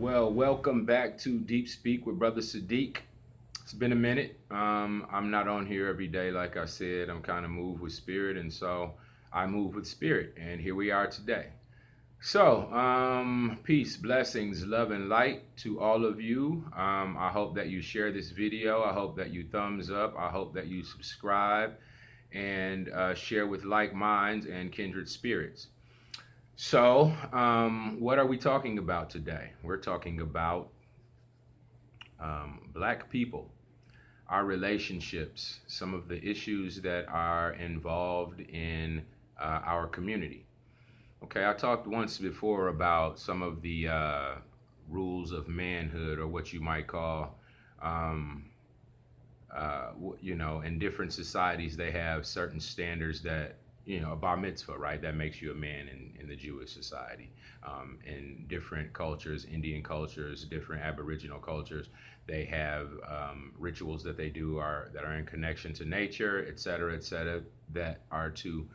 Well, welcome back to Deep Speak with Brother Sadiq. It's been a minute. I'm not on here every day, like I said. I'm kind of moved with spirit, and so I move with spirit. And here we are today. Peace, blessings, love, and light to all of you. I hope that you share this video. I hope that you thumbs up. I hope that you subscribe and share with like minds and kindred spirits. What are we talking about today? We're talking about black people, our relationships, some of the issues that are involved in our community. Okay, I talked once before about some of the rules of manhood, or what you might call, um, in different societies, they have certain standards that, a bar mitzvah, right? That makes you a man in the Jewish society. In different cultures, Indian cultures, different Aboriginal cultures, they have rituals that they do that are in connection to nature, et cetera, that are to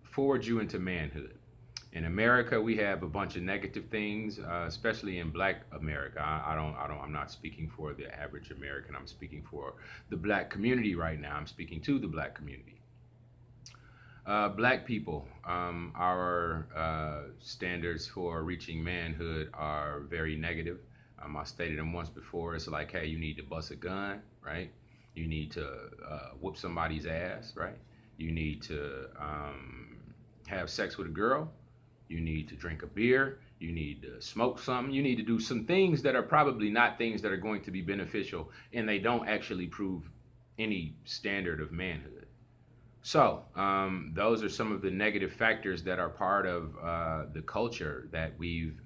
forward you into manhood. In America, we have a bunch of negative things, especially in Black America. I'm not speaking for the average American. I'm speaking for the Black community right now. I'm speaking to the Black community. Black people, our standards for reaching manhood are very negative. I stated them once before. It's like, hey, you need to bust a gun, right? You need to whoop somebody's ass, right? You need to have sex with a girl. You need to drink a beer. You need to smoke something. You need to do some things that are probably not things that are going to be beneficial, and they don't actually prove any standard of manhood. Those are some of the negative factors that are part of the culture that we've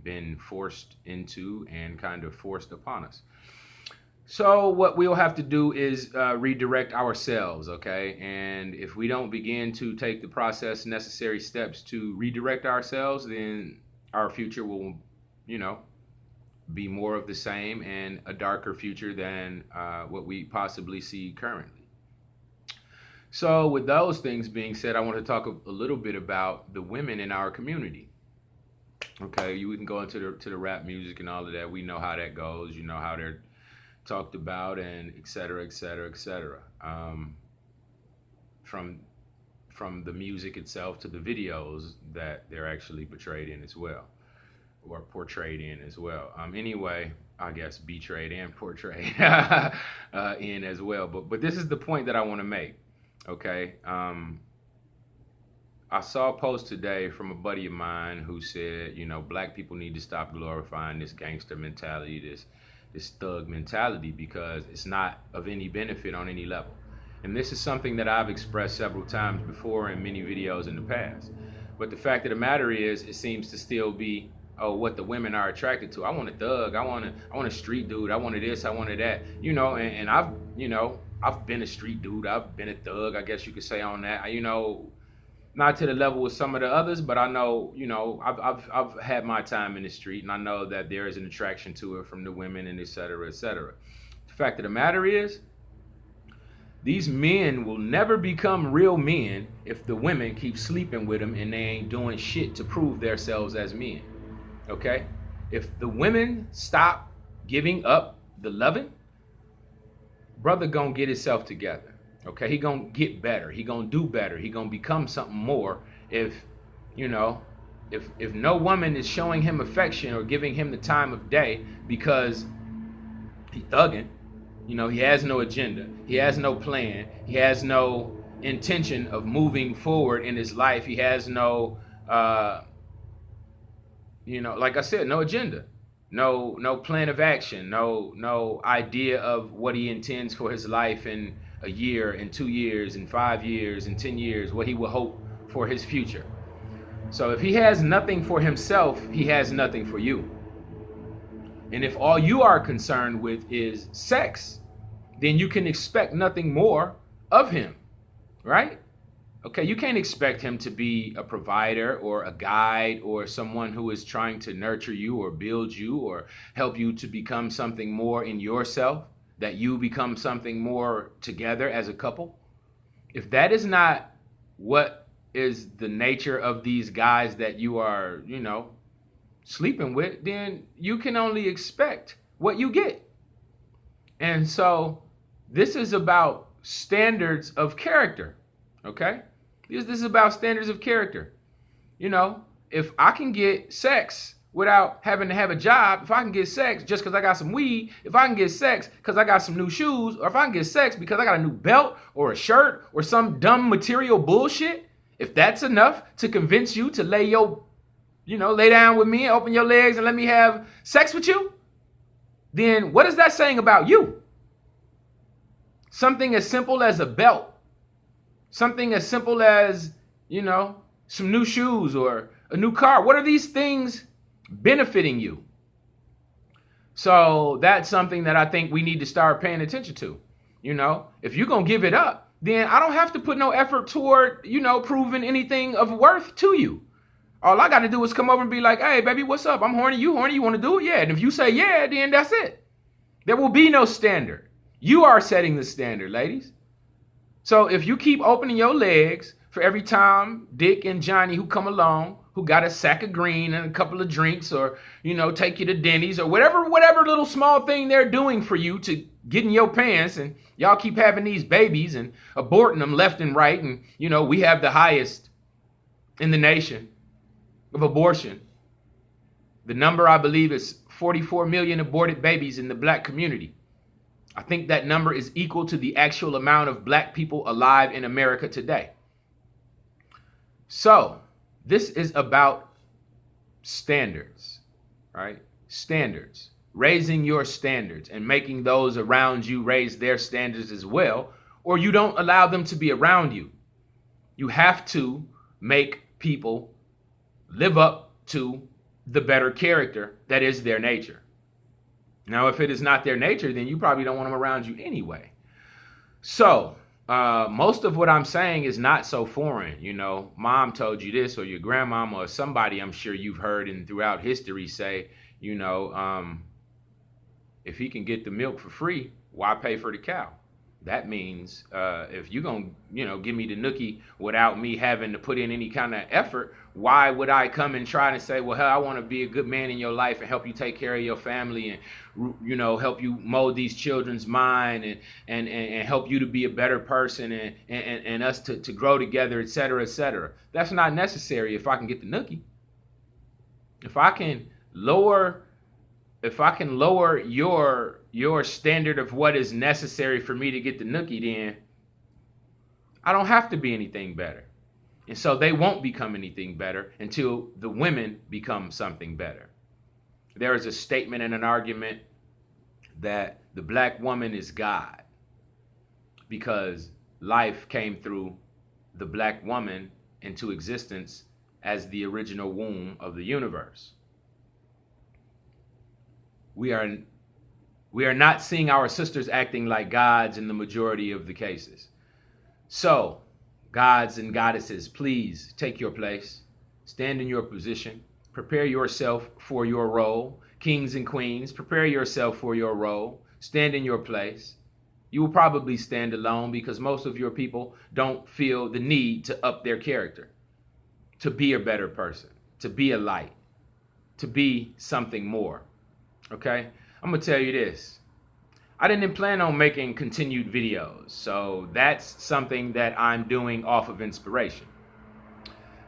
been forced into and kind of forced upon us. So what we'll have to do is redirect ourselves, okay? And if we don't begin to take the process necessary steps to redirect ourselves, then our future will, be more of the same and a darker future than what we possibly see currently. So with those things being said, I want to talk a little bit about the women in our community. Okay, we can go into the rap music and all of that. We know how that goes. You know how they're talked about, and et cetera, et cetera, et cetera. From the music itself to the videos that they're actually portrayed in as well, or portrayed in as well. Anyway, I guess betrayed and portrayed in as well. But this is the point that I want to make. Okay. I saw a post today from a buddy of mine who said, black people need to stop glorifying this gangster mentality, this thug mentality, because it's not of any benefit on any level. And this is something that I've expressed several times before in many videos in the past. But the fact of the matter is, it seems to still be, what the women are attracted to. I want a thug. I want a street dude. I wanted this. I wanted that. And I've been a street dude. I've been a thug, I guess you could say, on that. Not to the level with some of the others, but I know, I've had my time in the street, and I know that there is an attraction to it from the women, and et cetera, et cetera. The fact of the matter is, these men will never become real men if the women keep sleeping with them and they ain't doing shit to prove themselves as men. Okay? If the women stop giving up the loving, brother gonna get himself together. Okay, he gonna get better. He gonna do better. He gonna become something more. If no woman is showing him affection or giving him the time of day because he thugging, he has no agenda. He has no plan. He has no intention of moving forward in his life. He has no, like I said, no agenda. No plan of action, no idea of what he intends for his life in a year, in 2 years, in 5 years, in 10 years, what he will hope for his future. So if he has nothing for himself, he has nothing for you. And if all you are concerned with is sex, then you can expect nothing more of him, right? Okay, you can't expect him to be a provider or a guide or someone who is trying to nurture you or build you or help you to become something more in yourself, that you become something more together as a couple. If that is not what is the nature of these guys that you are, sleeping with, then you can only expect what you get. And so this is about standards of character. Okay? This is about standards of character. You know, if I can get sex without having to have a job, if I can get sex just because I got some weed, if I can get sex because I got some new shoes, or if I can get sex because I got a new belt or a shirt or some dumb material bullshit, if that's enough to convince you to lay down with me, open your legs and let me have sex with you, then what is that saying about you? Something as simple as a belt, something as simple as, some new shoes or a new car. What are these things benefiting you? So that's something that I think we need to start paying attention to. If you're going to give it up, then I don't have to put no effort toward, proving anything of worth to you. All I got to do is come over and be like, hey, baby, what's up? I'm horny. You horny? You want to do it? Yeah. And if you say yeah, then that's it. There will be no standard. You are setting the standard, ladies. So if you keep opening your legs for every time Dick and Johnny who come along, who got a sack of green and a couple of drinks, or, take you to Denny's or whatever little small thing they're doing for you to get in your pants, and y'all keep having these babies and aborting them left and right. And, we have the highest in the nation of abortion. The number, I believe, is 44 million aborted babies in the black community. I think that number is equal to the actual amount of black people alive in America today. So this is about standards, right? Standards, raising your standards and making those around you raise their standards as well, or you don't allow them to be around you. You have to make people live up to the better character that is their nature. Now, if it is not their nature, then you probably don't want them around you anyway. So most of what I'm saying is not so foreign. Mom told you this, or your grandmama, or somebody I'm sure you've heard and throughout history say, if he can get the milk for free, why pay for the cow? That means if you're going to, give me the nookie without me having to put in any kind of effort, why would I come and try to say, well, hell, I want to be a good man in your life and help you take care of your family and, help you mold these children's mind and help you to be a better person and us to grow together, et cetera, et cetera. That's not necessary if I can get the nookie. If I can lower your standard of what is necessary for me to get the nookie, then I don't have to be anything better. And so they won't become anything better until the women become something better. There is a statement and an argument that the black woman is God because life came through the black woman into existence as the original womb of the universe. We are not seeing our sisters acting like gods in the majority of the cases. So, gods and goddesses, please take your place, stand in your position, prepare yourself for your role. Kings and queens, prepare yourself for your role, stand in your place. You will probably stand alone because most of your people don't feel the need to up their character, to be a better person, to be a light, to be something more. Okay? I'm going to tell you this. I didn't plan on making continued videos, so that's something that I'm doing off of inspiration.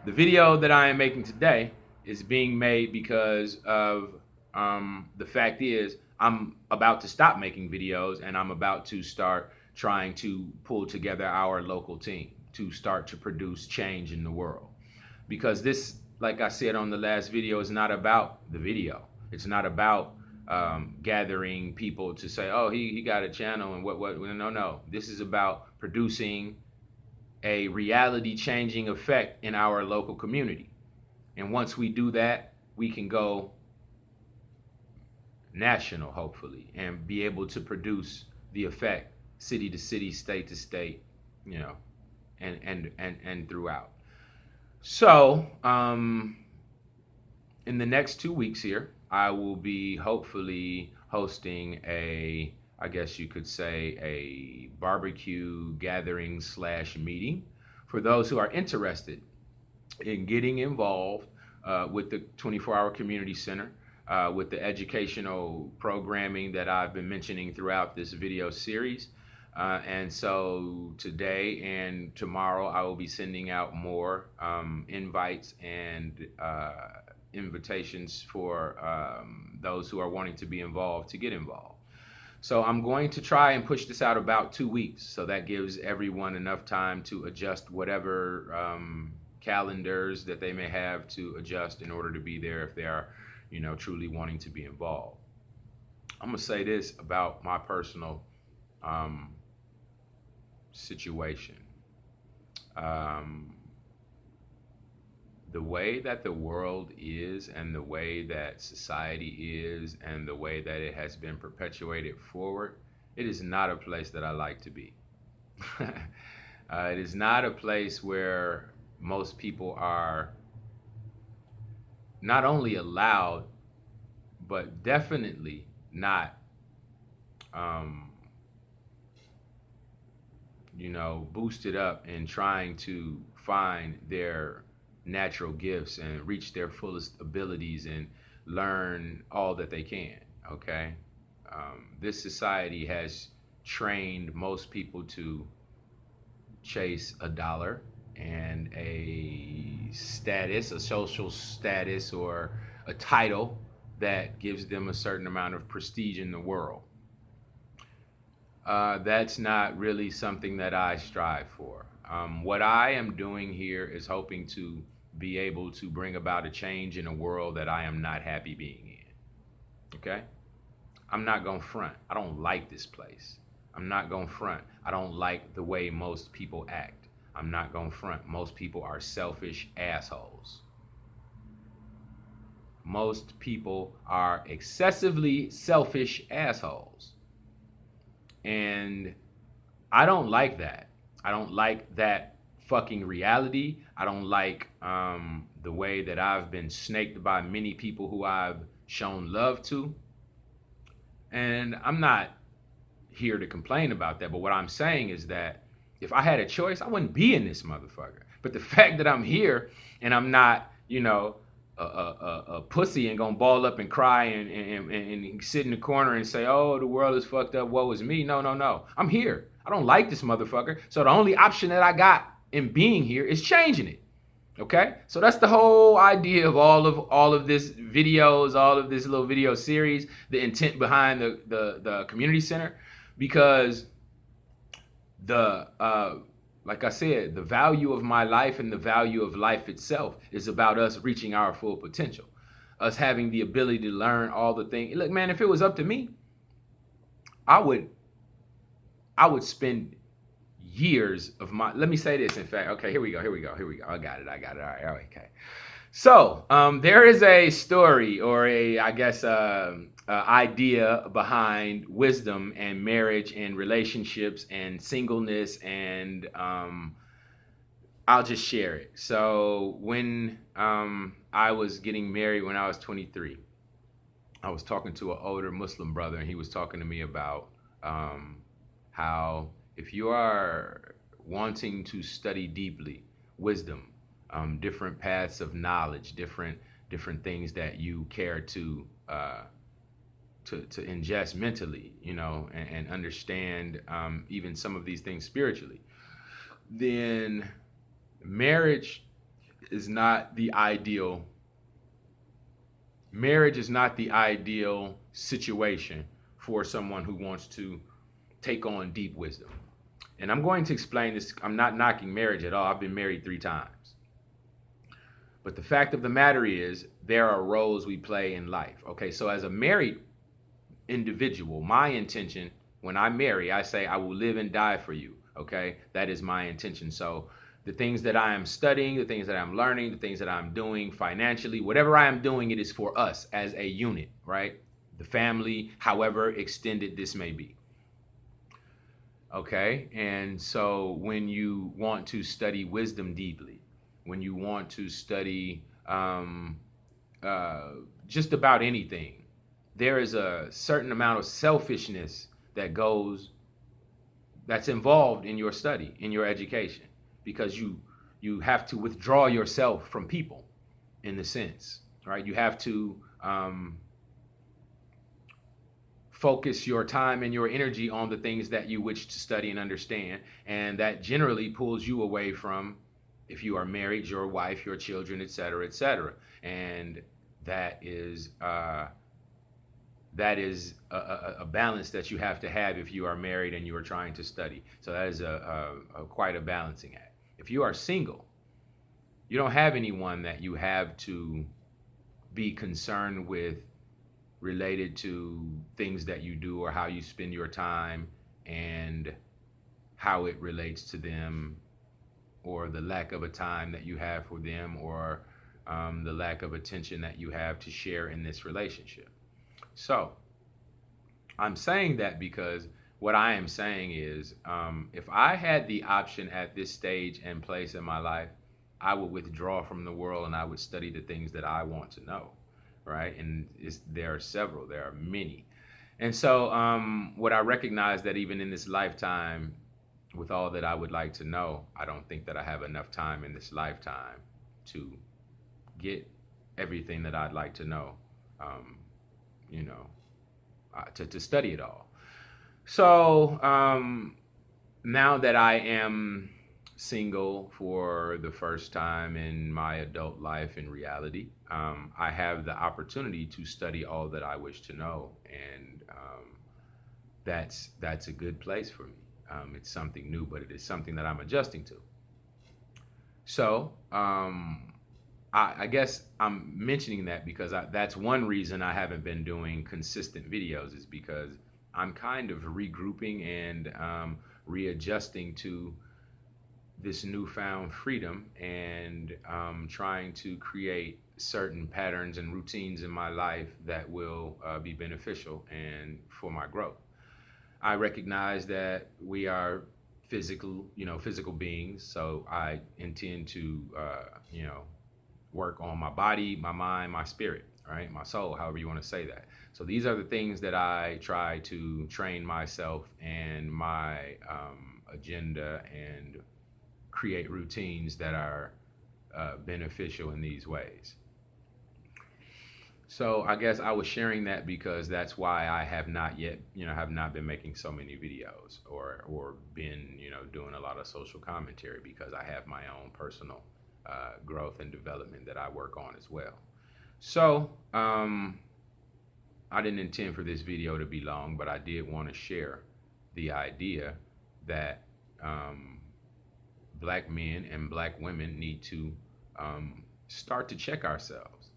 The video that I am making today is being made because of the fact is I'm about to stop making videos and I'm about to start trying to pull together our local team to start to produce change in the world. Because this, like I said on the last video, is not about the video. It's not about gathering people to say, oh, he got a channel and what. No. This is about producing a reality changing effect in our local community. And once we do that, we can go national, hopefully, and be able to produce the effect city to city, state to state, and throughout. So, in the next 2 weeks here, I will be hopefully hosting I guess you could say, a barbecue gathering / meeting for those who are interested in getting involved with the 24-hour community center, with the educational programming that I've been mentioning throughout this video series. And so today and tomorrow, I will be sending out more invites and invitations for those who are wanting to be involved to get involved. So I'm going to try and push this out about 2 weeks. So that gives everyone enough time to adjust whatever calendars that they may have to adjust in order to be there if they are, truly wanting to be involved. I'm going to say this about my personal situation. The way that the world is and the way that society is and the way that it has been perpetuated forward, it is not a place that I like to be. It is not a place where most people are not only allowed, but definitely not, boosted up in trying to find their natural gifts and reach their fullest abilities and learn all that they can. Okay, this society has trained most people to chase a dollar and a status, a social status, or a title that gives them a certain amount of prestige in the world. That's not really something that I strive for. What I am doing here is hoping to be able to bring about a change in a world that I am not happy being in. Okay? I'm not gonna front. I don't like this place. I'm not gonna front. I don't like the way most people act. I'm not gonna front. Most people are selfish assholes. Most people are excessively selfish assholes. And I don't like that. I don't like that fucking reality. I don't like the way that I've been snaked by many people who I've shown love to. And I'm not here to complain about that. But what I'm saying is that if I had a choice, I wouldn't be in this motherfucker. But the fact that I'm here and I'm not, a pussy and gonna ball up and cry and sit in the corner and say, oh, the world is fucked up, woe is me. No. I'm here. I don't like this motherfucker. So the only option that I got in being here is changing it. Okay? So that's the whole idea of all of this videos, all of this little video series, the intent behind the community center, because like I said, the value of my life and the value of life itself is about us reaching our full potential, us having the ability to learn all the things. Look, man, if it was up to me, I would spend years of my, let me say this, in fact, okay, here we go. I got it. All right, okay. So there is a story or idea behind wisdom and marriage and relationships and singleness, and I'll just share it. So when I was getting married when I was 23, I was talking to an older Muslim brother, and he was talking to me about how if you are wanting to study deeply wisdom, different paths of knowledge, different things that you care to ingest mentally, and understand even some of these things spiritually, then marriage is not the ideal. Marriage is not the ideal situation for someone who wants to take on deep wisdom. And I'm going to explain this. I'm not knocking marriage at all. I've been married 3 times. But the fact of the matter is, there are roles we play in life. Okay, so as a married individual, my intention when I marry, I say, I will live and die for you. Okay, that is my intention. So the things that I am studying, the things that I'm learning, the things that I'm doing financially, whatever I am doing, it is for us as a unit, right? The family, however extended this may be. Okay, and so when you want to study wisdom deeply, when you want to study just about anything, there is a certain amount of selfishness that's involved in your study, in your education, because you have to withdraw yourself from people. in the sense, right? You have to focus your time and your energy on the things that you wish to study and understand. And that generally pulls you away from, if you are married, your wife, your children, et cetera, et cetera. And that is a balance that you have to have if you are married and you are trying to study. So that is a quite a balancing act. If you are single, you don't have anyone that you have to be concerned with related to things that you do or how you spend your time and how it relates to them, or the lack of a time that you have for them, or the lack of attention that you have to share in this relationship. So I'm saying that because what I am saying is, if I had the option at this stage and place in my life, I would withdraw from the world and I would study the things that I want to know, right? And there are several, there are many. And so what I recognize that even in this lifetime, with all that I would like to know, I don't think that I have enough time in this lifetime to get everything that I'd like to know, you know, to study it all. So now that I am single for the first time in my adult life in reality, I have the opportunity to study all that I wish to know, and that's a good place for me. It's something new, but it is something that I'm adjusting to. So I guess I'm mentioning that because that's one reason I haven't been doing consistent videos, is because I'm kind of regrouping and readjusting to this newfound freedom, and trying to create certain patterns and routines in my life that will be beneficial and for my growth. I recognize that we are physical beings, so I intend to, work on my body, my mind, my spirit, right? My soul, however you want to say that. So these are the things that I try to train myself and my agenda, and create routines that are beneficial in these ways. So I guess I was sharing that because that's why I have not yet, have not been making so many videos, or been, doing a lot of social commentary, because I have my own personal growth and development that I work on as well. So I didn't intend for this video to be long, but I did want to share the idea that black men and black women need to start to check ourselves.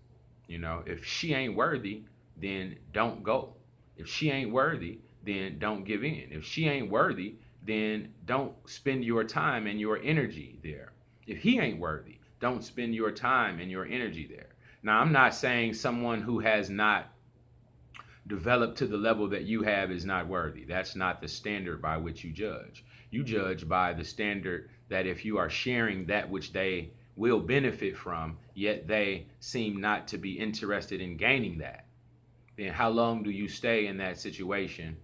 If she ain't worthy, then don't go. If she ain't worthy, then don't give in. If she ain't worthy, then don't spend your time and your energy there. If he ain't worthy, don't spend your time and your energy there. Now, I'm not saying someone who has not developed to the level that you have is not worthy. That's not the standard by which you judge. You judge by the standard that if you are sharing that which they will benefit from, yet they seem not to be interested in gaining that, then how long do you stay in that situation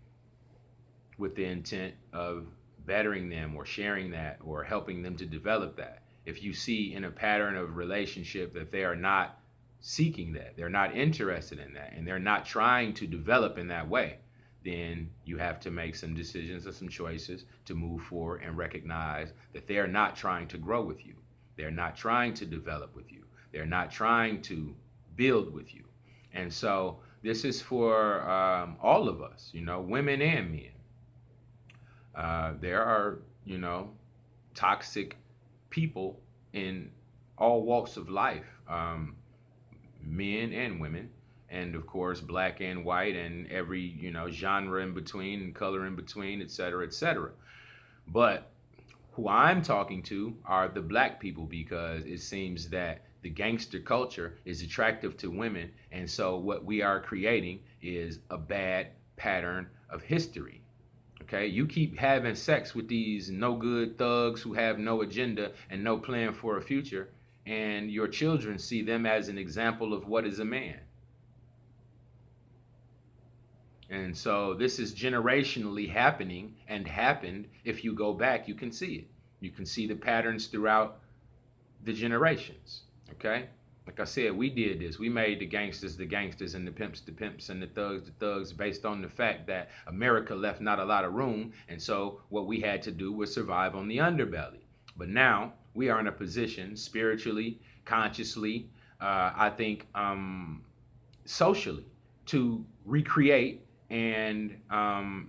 with the intent of bettering them, or sharing that, or helping them to develop that? If you see in a pattern of relationship that they are not seeking that, they're not interested in that, and they're not trying to develop in that way, then you have to make some decisions or some choices to move forward and recognize that they are not trying to grow with you. They're not trying to develop with you. They're not trying to build with you. And so this is for all of us, women and men. There are, toxic people in all walks of life, men and women, and of course, black and white, and every, genre in between, and color in between, et cetera, et cetera. But who I'm talking to are the black people, because it seems that the gangster culture is attractive to women. And so what we are creating is a bad pattern of history. Okay, you keep having sex with these no good thugs who have no agenda and no plan for a future, and your children see them as an example of what is a man. And so this is generationally happening, and happened. If you go back, you can see it. You can see the patterns throughout the generations. Okay? Like I said, we did this. We made the gangsters and the pimps and the thugs based on the fact that America left not a lot of room. And so what we had to do was survive on the underbelly. But now we are in a position spiritually, consciously, I think socially, to recreate and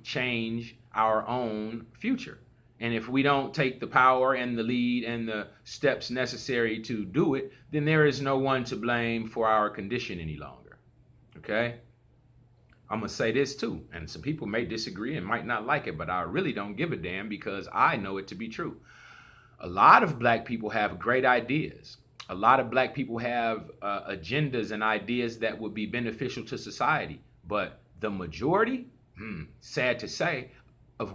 change our own future. And if we don't take the power and the lead and the steps necessary to do it, then there is no one to blame for our condition any longer. Okay? I'm going to say this too, and some people may disagree and might not like it, but I really don't give a damn because I know it to be true. A lot of black people have great ideas. A lot of black people have agendas and ideas that would be beneficial to society. But the majority, sad to say, of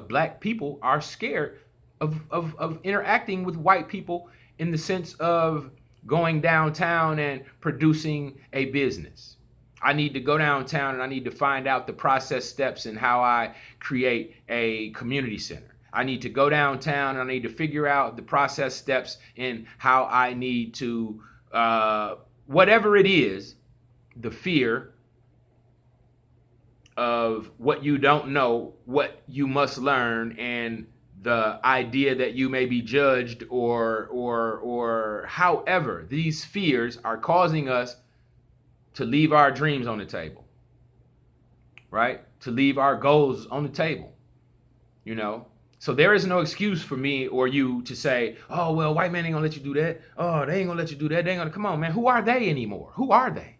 black people are scared of interacting with white people in the sense of going downtown and producing a business. I need to go downtown and I need to find out the process steps and how I create a community center. I need to go downtown and I need to figure out the process steps in how I need to, whatever it is, the fear of what you don't know, what you must learn, and the idea that you may be judged or however, these fears are causing us to leave our dreams on the table, right? To leave our goals on the table, you know? So there is no excuse for me or you to say, oh, well, white man ain't gonna let you do that. Oh, they ain't gonna let you do that. They ain't gonna, come on, man. Who are they anymore? Who are they?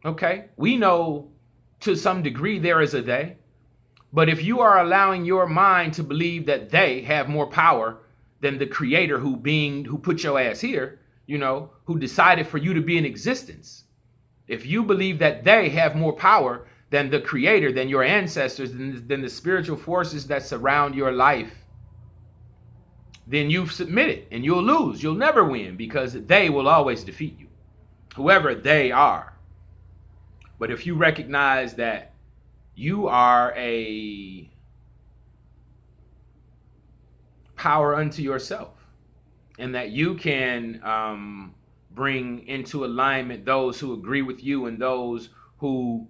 Okay, we know to some degree there is a they, but if you are allowing your mind to believe that they have more power than the creator who put your ass here, you know, who decided for you to be in existence, if you believe that they have more power than the creator, than your ancestors, than the spiritual forces that surround your life, then you've submitted and you'll lose. You'll never win because they will always defeat you, whoever they are. But if you recognize that you are a power unto yourself and that you can bring into alignment those who agree with you and those who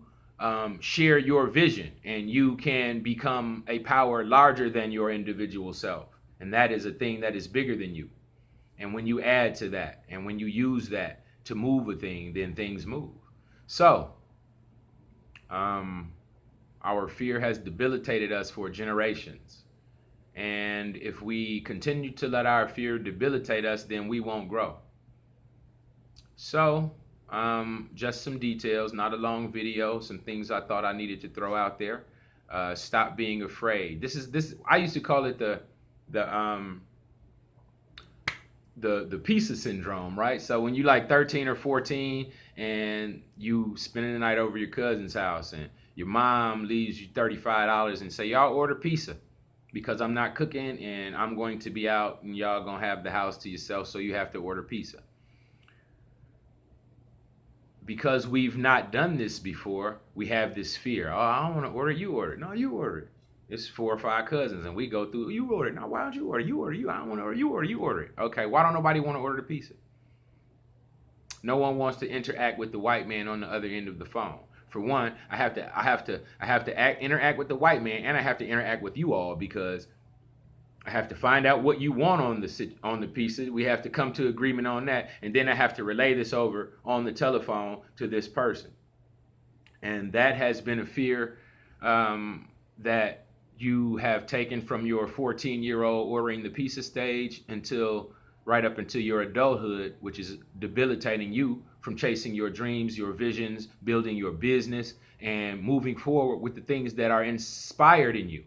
share your vision, and you can become a power larger than your individual self. And that is a thing that is bigger than you. And when you add to that and when you use that to move a thing, then things move. So, our fear has debilitated us for generations. And if we continue to let our fear debilitate us, then we won't grow. So, just some details, not a long video, some things I thought I needed to throw out there. Stop being afraid. This I used to call it the pizza syndrome, right? So when you like 13 or 14 and you spending the night over your cousin's house and your mom leaves you $35 and say, y'all order pizza because I'm not cooking and I'm going to be out and y'all gonna have the house to yourself, so you have to order pizza. Because we've not done this before, we have this fear. Oh, I don't want to order, you order. No, you order it. It's 4 or 5 cousins and we go through, you order it. No, why don't you order? You order, you. I don't want to order, you order it. Okay, why don't nobody want to order the pizza? No one wants to interact with the white man on the other end of the phone. For one, I have to interact with the white man, and I have to interact with you all because I have to find out what you want on the pizza. We have to come to agreement on that, and then I have to relay this over on the telephone to this person. And that has been a fear that you have taken from your 14-year-old ordering the pizza stage until right up until your adulthood, which is debilitating you from chasing your dreams, your visions, building your business, and moving forward with the things that are inspired in you.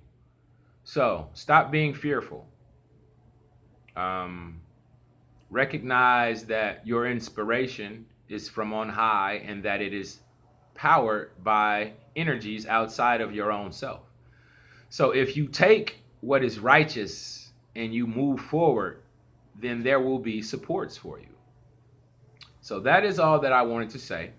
So stop being fearful. Recognize that your inspiration is from on high and that it is powered by energies outside of your own self. So if you take what is righteous and you move forward, then there will be supports for you. So that is all that I wanted to say.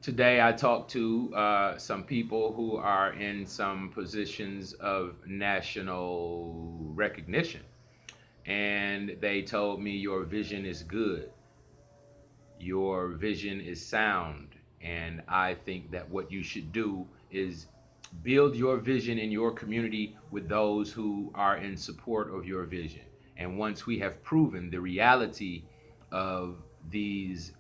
Today I talked to some people who are in some positions of national recognition. And they told me your vision is good. Your vision is sound, and I think that what you should do is build your vision in your community with those who are in support of your vision. And once we have proven the reality of these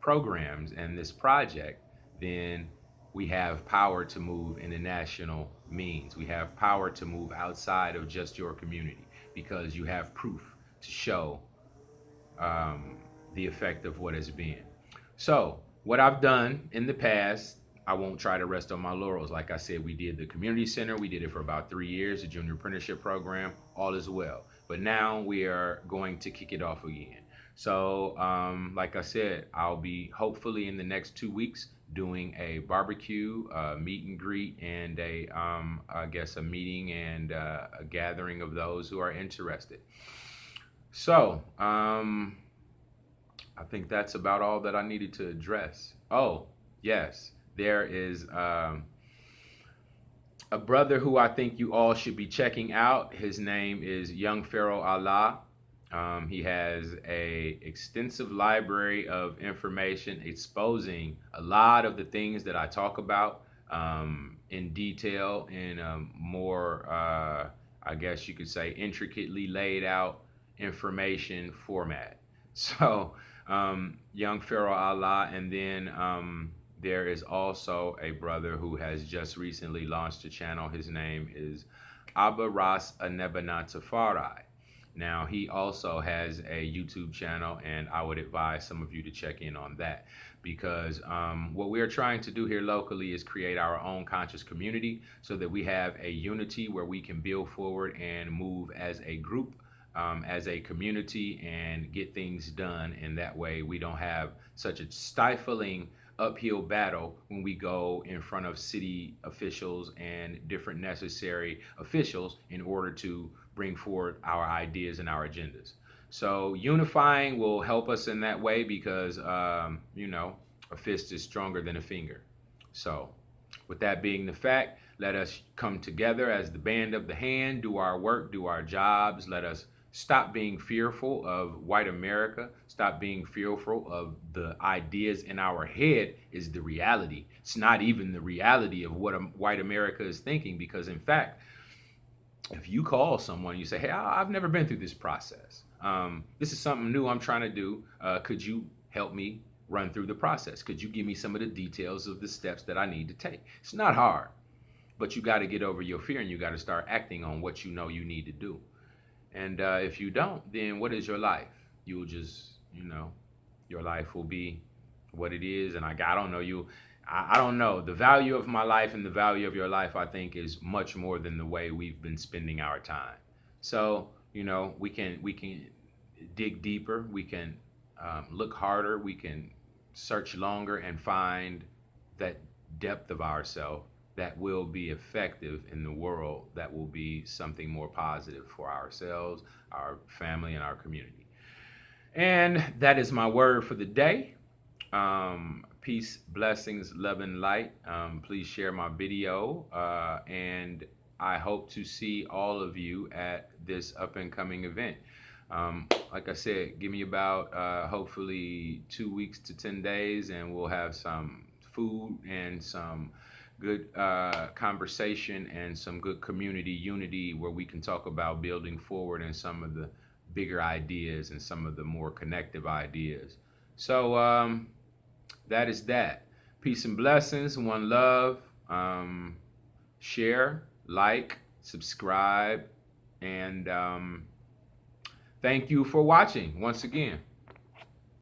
programs and this project, then we have power to move in the national means. We have power to move outside of just your community because you have proof to show um, the effect of what has been. So, what I've done in the past, I won't try to rest on my laurels. Like I said, we did the community center. We did it for about 3 years, the junior apprenticeship program, all is well. But now we are going to kick it off again. So, like I said, I'll be hopefully in the next 2 weeks doing a barbecue, meet and greet, and I guess a meeting and a gathering of those who are interested. So, I think that's about all that I needed to address. Oh, yes, there is a brother who I think you all should be checking out. His name is Young Pharaoh Allah. He has a extensive library of information exposing a lot of the things that I talk about in detail in a more, I guess you could say, intricately laid out information format. So, Young Pharaoh Allah, and then there is also a brother who has just recently launched a channel. His name is Abba Ras Anebanatafari. Now, he also has a YouTube channel, and I would advise some of you to check in on that because what we're trying to do here locally is create our own conscious community so that we have a unity where we can build forward and move as a group, as a community, and get things done. And that way we don't have such a stifling uphill battle when we go in front of city officials and different necessary officials in order to bring forward our ideas and our agendas. So unifying will help us in that way because, a fist is stronger than a finger. So with that being the fact, let us come together as the band of the hand, do our work, do our jobs. Let us stop being fearful of white America. Stop being fearful of the ideas in our head is the reality. It's not even the reality of what white America is thinking because, in fact, if you call someone, you say, hey, I've never been through this process. This is something new I'm trying to do. Could you help me run through the process? Could you give me some of the details of the steps that I need to take? It's not hard, but you got to get over your fear and you got to start acting on what you know you need to do. And if you don't, then what is your life? You will just, your life will be what it is. And I don't know you. I don't know. The value of my life and the value of your life, I think, is much more than the way we've been spending our time. So, we can dig deeper. We can look harder. We can search longer and find that depth of ourself that will be effective in the world, that will be something more positive for ourselves, our family, and our community. And that is my word for the day. Peace, blessings, love, and light. Please share my video, and I hope to see all of you at this up and coming event. Like I said, give me about hopefully 2 weeks to 10 days, and we'll have some food and some good conversation and some good community unity where we can talk about building forward and some of the bigger ideas and some of the more connective ideas. So that is that. Peace and blessings, one love. Share, like, subscribe, and thank you for watching once again.